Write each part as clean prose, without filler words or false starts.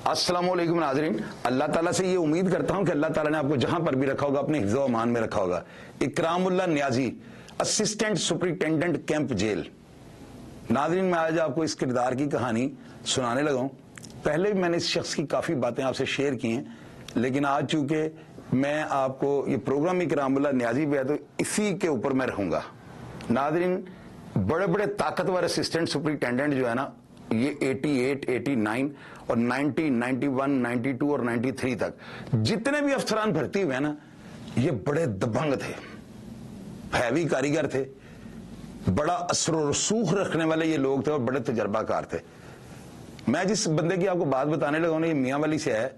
अस्सलाम वालेकुम नाज़रीन, अल्लाह ताला से ये उम्मीद करता हूँ कि अल्लाह ताला ने आपको जहां पर भी रखा होगा अपने हिफ्ज़ व अमान में रखा होगा। Ikramullah Niazi, assistant superintendent camp jail. नाज़रीन, मैं आज आपको इस किरदार की कहानी सुनाने लगा हूँ। पहले भी मैंने इस शख्स की काफ़ी बातें आपसे शेयर की हैं, लेकिन आज चूँकि मैं आपको ये प्रोग्राम इकरामुल्लाह न्याजी पे है तो इसी के ऊपर मैं रहूँगा। नाज़रीन, बड़े बड़े ताकतवर असिस्टेंट सुपरिटेंडेंट जो है ना, ये 88, 89 और 90, 91, 92 और 93 तक जितने भी अफसरान भर्ती हुए हैं ना, ये बड़े दबंग थे, हैवी कारीगर थे, बड़ा असर और रसूख रखने वाले ये लोग थे और बड़े तजर्बाकार थे। मैं जिस बंदे की आपको बात बताने लगा हूं ना, ये मियां वाली से है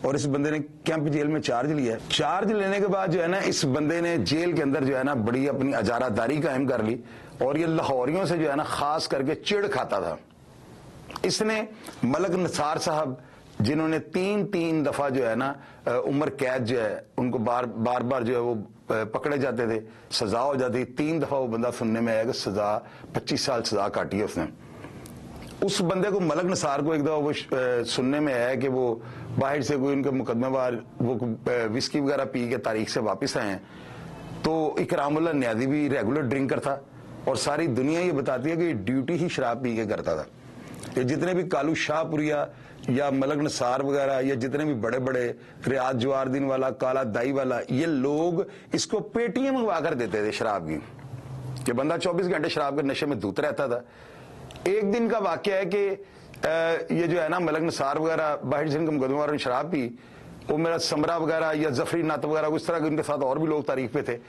और इस बंदे ने कैंप जेल में चार्ज लिया है। चार्ज लेने के बाद जो है ना, इस बंदे ने जेल के अंदर जो है ना बड़ी अपनी अजारादारी कायम कर ली और ये लाहौरियों से जो है ना खास करके चिढ़ खाता था। इसने मलक निसार साहब, जिन्होंने तीन दफा जो है ना उम्र कैद जो है उनको बार बार जो है वो पकड़े जाते थे, सजा हो जाती, 3 दफा वो बंदा सुनने में आया कि सजा 25 साल सजा काटी है उसने। उस बंदे को, मलक निसार को, एक दफा वो सुनने में आया कि वो बाहर से कोई उनके मुकदमेवार वो विस्की वगैरह पी के तारीख से वापस आए हैं। तो इकरामुल्लाह न्याजी भी रेगुलर ड्रिंकर था और सारी दुनिया ये बताती है कि ड्यूटी ही शराब पी के करता था। ये जितने भी कालू शाहपुरिया या मलक निसार वगैरह या जितने भी बड़े बड़े रियाज जवारदीन वाला, काला दाई वाला, ये लोग इसको पेटियां मंगवा कर देते थे शराब की, कि बंदा 24 घंटे शराब के नशे में धूत रहता था। एक दिन का वाकया है कि ये जो है ना मलक निसार वगैरह बाहर से इनके मुकदमेवार ने शराब पी, वो मेरा समरा वगैरह या जफरी नात वगैरह उस तरह के उनके साथ और भी लोग तारीफ पे थे।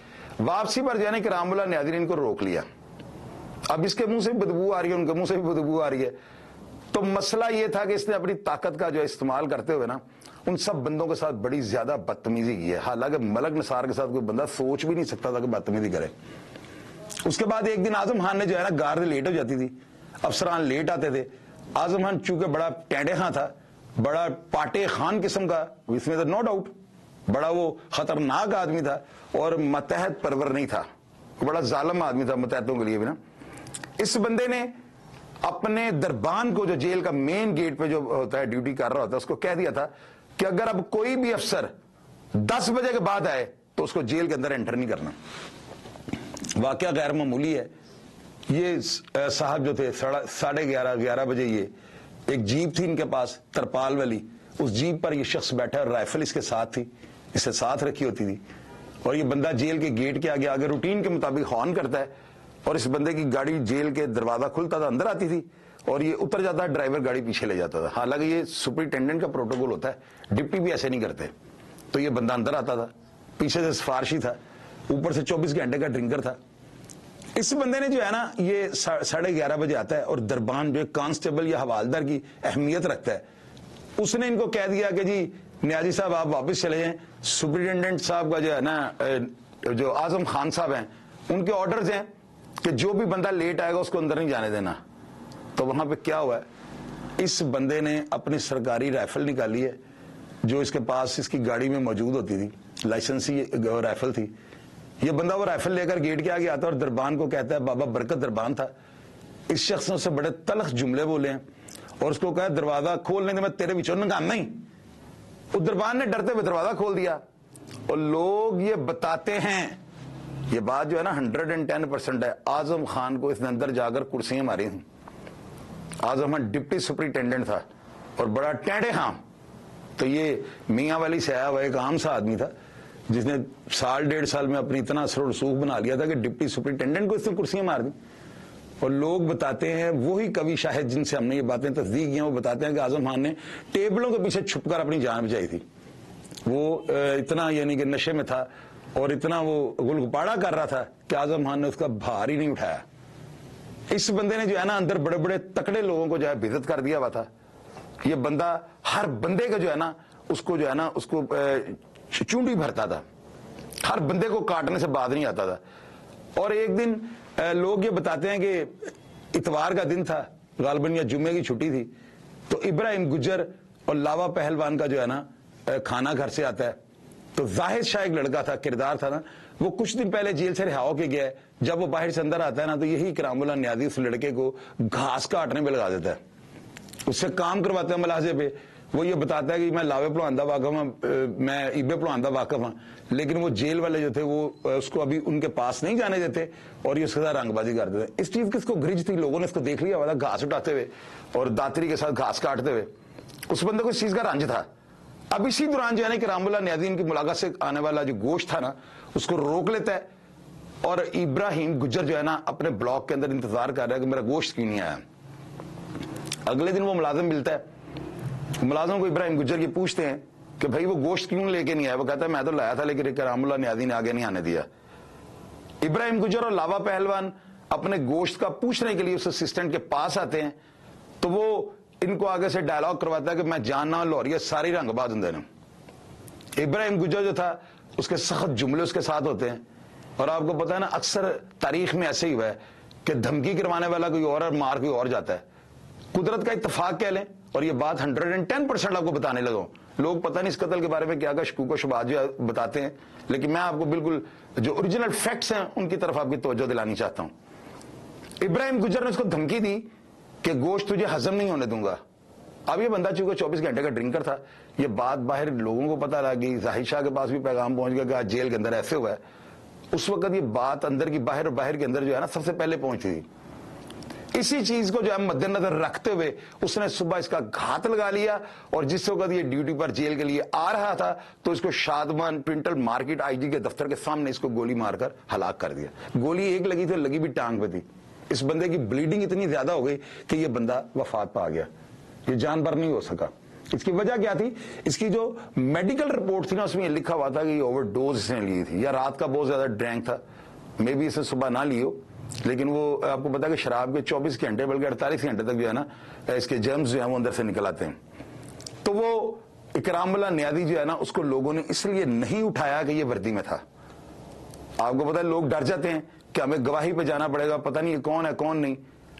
वापसी पर जो है ना इकरामुल्लाह न्याजी ने इनको रोक लिया। अब इसके मुंह से भी बदबू आ रही है, उनके मुंह से भी बदबू आ रही है। तो मसला ये था कि इसने अपनी ताकत का जो इस्तेमाल करते हुए ना उन सब बंदों के साथ बड़ी ज्यादा बदतमीजी की है। हालांकि मलक निसार के साथ कोई बंदा सोच भी नहीं सकता था कि बदतमीजी करे। उसके बाद एक दिन आजम खान ने जो है ना, गार्ड लेट हो जाती थी, अफसरान लेट आते थे। आजम खान चूंकि बड़ा टेढ़े खां था, बड़ा पाटे खान किस्म का, इसमें तो नो डाउट, बड़ा वो खतरनाक आदमी था और मतहत परवर नहीं था, बड़ा जालिम आदमी था मतहतों के लिए भी ना। इस बंदे ने अपने दरबान को, जो जेल का मेन गेट पे जो होता है ड्यूटी कर रहा होता है, उसको कह दिया था कि अगर अब कोई भी अफसर 10 बजे के बाद आए तो उसको जेल के अंदर एंटर नहीं करना। वाकया गैर मामूली है। ये साहब जो थे 11:30 बजे, ये एक जीप थी इनके पास तरपाल वाली, उस जीप पर ये शख्स बैठा है, राइफल इसके साथ थी, इसे साथ रखी होती थी और ये बंदा जेल के गेट के आगे रूटीन के मुताबिक हॉर्न करता है और इस बंदे की गाड़ी जेल के दरवाजा खुलता था, अंदर आती थी और ये उतर जाता है, ड्राइवर गाड़ी पीछे ले जाता था। हालांकि ये सुपरिटेंडेंट का प्रोटोकॉल होता है, डिप्टी भी ऐसे नहीं करते। तो ये बंदा अंदर आता था, पीछे से सिफारशी था, ऊपर से 24 घंटे का ड्रिंकर था। इस बंदे ने जो है ना, ये 11:30 बजे आता है और दरबान जो कांस्टेबल या हवालदार की अहमियत रखता है, उसने इनको कह दिया कि जी न्याजी साहब आप वापस चले जाएं। सुपरिटेंडेंट साहब का जो है ना, जो आजम खान साहब हैं, उनके ऑर्डर्स हैं कि जो भी बंदा लेट आएगा उसको अंदर नहीं जाने देना। तो वहां पे क्या हुआ है, इस बंदे ने अपनी सरकारी राइफल निकाली है जो इसके पास इसकी गाड़ी में मौजूद होती थी, लाइसेंसी राइफल थी। ये बंदा वो राइफल लेकर गेट के आगे आता है और दरबान को कहता है, बाबा बरकत दरबान था, इस शख्स ने उससे बड़े तलख जुमले बोले हैं और उसको कहा दरवाजा खोलने दे, मैं तेरे बिचौर काम नहीं। उस दरबान ने डरते हुए दरवाजा खोल दिया और लोग ये बताते हैं, ये बात जो है ना 110% है, आजम खान को इसने अंदर जाकर कुर्सियां मारी थी। आजम खान डिप्टी सुपरिटेंडेंट था और बड़ा टेढ़े खां। तो ये मियां वाली से आया हुआ एक आम सा आदमी था जिसने 1.5 साल में अपनी इतना असर रसूख बना लिया था कि डिप्टी सुपरिटेंडेंट को इसने कुर्सियां मार दी। और लोग बताते हैं, वही कवि शाहिद जिनसे हमने ये बातें तस्दीक की हैं, वो बताते हैं कि आजम खान ने टेबलों के पीछे छुपकर अपनी जान बचाई थी। वो इतना यानी कि नशे में था और इतना वो गुलगुपाड़ा कर रहा था कि आजम खान ने उसका भार ही नहीं उठाया। इस बंदे ने जो है ना अंदर बड़े बड़े तकड़े लोगों को जो है बेइज्जत कर दिया हुआ था। ये बंदा हर बंदे का जो है ना उसको जो है ना उसको चूंडी भरता था, हर बंदे को काटने से बात नहीं आता था। और एक दिन लोग ये बताते हैं कि इतवार का दिन था, गालबन या जुम्मे की छुट्टी थी, तो इब्राहिम गुज्जर और लावा पहलवान का जो है ना खाना घर से आता है। तो जाहिद शाह एक लड़का था, किरदार था ना, वो कुछ दिन पहले जेल से रिहा होके गया है। जब वो बाहर से अंदर आता है ना, तो यही इकरामुल्लाह न्याजी उस लड़के को घास काटने पे लगा देता है, उससे काम करवाते हैं मलाजे पे। وہ یہ بتاتا ہے کہ میں لاوے پڑھاندہ واقف ہوں, میں ایبے پڑھاندہ واقف ہوں, لیکن وہ جیل والے جو تھے وہ اس کو ابھی ان کے پاس نہیں جانے دیتے اور یہ اس کے ساتھ رنگ بازی کرتے تھے. اس چیز کی اس کو گرج تھی, لوگوں نے اس کو دیکھ لیا ہوا تھا گھاس اٹھاتے ہوئے اور داتری کے ساتھ گھاس کاٹتے ہوئے. اس بندے کو اس چیز کا رنج تھا. اب اسی دوران جو ہے نا کرام اللہ نیازی ان کی ملاقات سے آنے والا جو گوشت تھا نا اس کو روک لیتا ہے, اور ابراہیم گجر جو ہے نا اپنے بلاک کے اندر انتظار کر رہا ہے کہ میرا گوشت کیوں نہیں آیا. اگلے دن وہ ملازم ملتا ہے, ملازم کو ابراہیم گجر کی پوچھتے ہیں کہ بھائی وہ گوشت کیوں لے کے نہیں آیا. وہ کہتا ہے میں تو لایا تھا لیکن کرام اللہ نیازی نے آگے نہیں آنے دیا. ابراہیم گجر اور لاوا پہلوان اپنے گوشت کا پوچھنے کے لیے اس اسسٹنٹ کے پاس آتے ہیں تو وہ ان کو آگے سے ڈائلاگ کرواتا ہے کہ میں جاننا لوریہ ساری رنگ باز ہوں. ابراہیم گجر جو تھا اس کے سخت جملے اس کے ساتھ ہوتے ہیں, اور آپ کو پتا ہے نا اکثر تاریخ میں ایسے ہی ہوا ہے کہ دھمکی کروانے والا کوئی اور مار کوئی اور جاتا ہے. قدرت کا اتفاق کہہ لیں, اور یہ بات 110% آپ کو بتانے لگا ہوں. لوگ پتہ نہیں اس قتل کے بارے میں کیا شکوک و شبہات جو بتاتے ہیں, لیکن میں آپ کو بالکل جو اوریجنل فیکٹس ہیں ان کی طرف آپ کی توجہ دلانی چاہتا ہوں. ابراہیم گجر نے اس کو دھمکی دی کہ گوشت تجھے ہضم نہیں ہونے دوں گا. اب یہ بندہ چونکہ 24 گھنٹے کا ڈرنکر تھا, یہ بات باہر لوگوں کو پتہ لگی, ظاہر شاہ کے پاس بھی پیغام پہنچ گیا کہ آج جیل کے اندر ایسے ہوا ہے. اس وقت یہ بات اندر کی باہر اور باہر کے اندر جو ہے نا سب سے پہلے پہنچی تھی. اسی چیز کو جو ہے مد نظر رکھتے ہوئے اس نے صبح اس کا گھات لگا لیا, اور جس وقت یہ ڈیوٹی پر جیل کے لیے آ رہا تھا تو اس کو شادمان پرنٹل مارکیٹ آئی جی کے دفتر کے سامنے اس کو گولی مار کر ہلاک کر دیا. گولی ایک لگی تھی, لگی بھی ٹانگ پہ تھی. اس بندے کی بلیڈنگ اتنی زیادہ ہو گئی کہ یہ بندہ وفات پا گیا, یہ جان بر نہیں ہو سکا. اس کی وجہ کیا تھی؟ اس کی جو میڈیکل رپورٹ تھی نا اس میں یہ لکھا ہوا تھا کہ یہ اوور ڈوز اس نے لی تھی, یا رات کا بہت زیادہ ڈرنک تھا, مے بی اسے صبح نہ لی ہو, لیکن وہ آپ کو پتا کہ شراب کے 24 گھنٹے بلکہ 48 گھنٹے تک جو ہے نا اس کے جرمز جو ہیں وہ اندر سے نکل آتے ہیں. تو وہ اکرام اللہ نیازی جو ہے نا اس کو لوگوں نے اس لیے نہیں اٹھایا کہ یہ وردی میں تھا. آپ کو پتا ہے لوگ ڈر جاتے ہیں کہ ہمیں گواہی پہ جانا پڑے گا, پتہ نہیں کون ہے کون نہیں.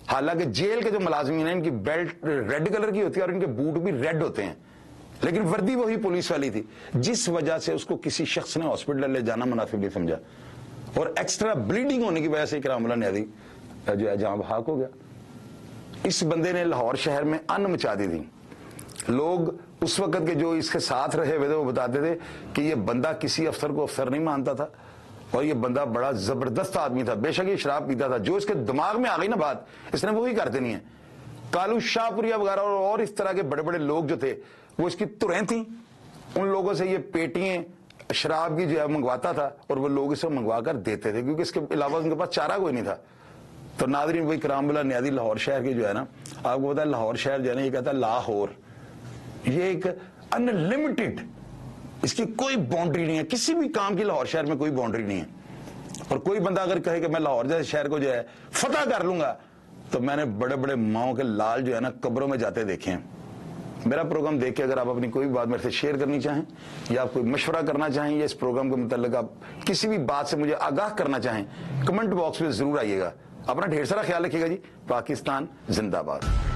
حالانکہ جیل کے جو ملازمین ہیں ان کی بیلٹ ریڈ کلر کی ہوتی ہے اور ان کے بوٹ بھی ریڈ ہوتے ہیں, لیکن وردی وہی پولیس والی تھی, جس وجہ سے اس کو کسی شخص نے ہاسپٹل لے جانا مناسب نہیں سمجھا, اور ایکسٹرا بلیڈنگ ہونے کی وجہ سے کرام اللہ نیازی جو ہے جہاں بحق ہو گیا. اس بندے نے لاہور شہر میں ان مچا دی تھی. لوگ اس وقت کے جو اس کے ساتھ رہے ہوئے تھے وہ بتاتے تھے کہ یہ بندہ کسی افسر کو افسر نہیں مانتا تھا, اور یہ بندہ بڑا زبردست آدمی تھا. بے شک یہ شراب پیتا تھا, جو اس کے دماغ میں آ گئی نا بات اس نے وہی کر دینی ہے. کالو شاہ پوریا وغیرہ اور اس طرح کے بڑے بڑے لوگ جو تھے وہ اس کی تریں تھیں, ان لوگوں سے یہ پیٹیاں شراب کی جو ہے منگواتا تھا, اور وہ لوگ اسے منگوا کر دیتے تھے کیونکہ اس کے علاوہ ان کے پاس چارہ کوئی نہیں تھا. تو ناظرین وہی کرام اللہ نیازی لاہور شہر کے جو ہے نا, آپ کو پتا ہے لاہور شہر جو ہے نا یہ کہتا ہے لاہور, یہ ایک ان لمیٹڈ, اس کی کوئی باؤنڈری نہیں ہے, کسی بھی کام کی لاہور شہر میں کوئی باؤنڈری نہیں ہے. اور کوئی بندہ اگر کہے کہ میں لاہور جیسے شہر کو جو ہے فتح کر لوں گا, تو میں نے بڑے بڑے ماؤں کے لال جو ہے نا قبروں میں جاتے دیکھے ہیں. میرا پروگرام دیکھ کے اگر آپ اپنی کوئی بات میرے سے شیئر کرنی چاہیں, یا آپ کوئی مشورہ کرنا چاہیں, یا اس پروگرام کے متعلق آپ کسی بھی بات سے مجھے آگاہ کرنا چاہیں, کمنٹ باکس میں ضرور آئیے گا. اپنا ڈھیر سارا خیال رکھیے گا جی. پاکستان زندہ باد.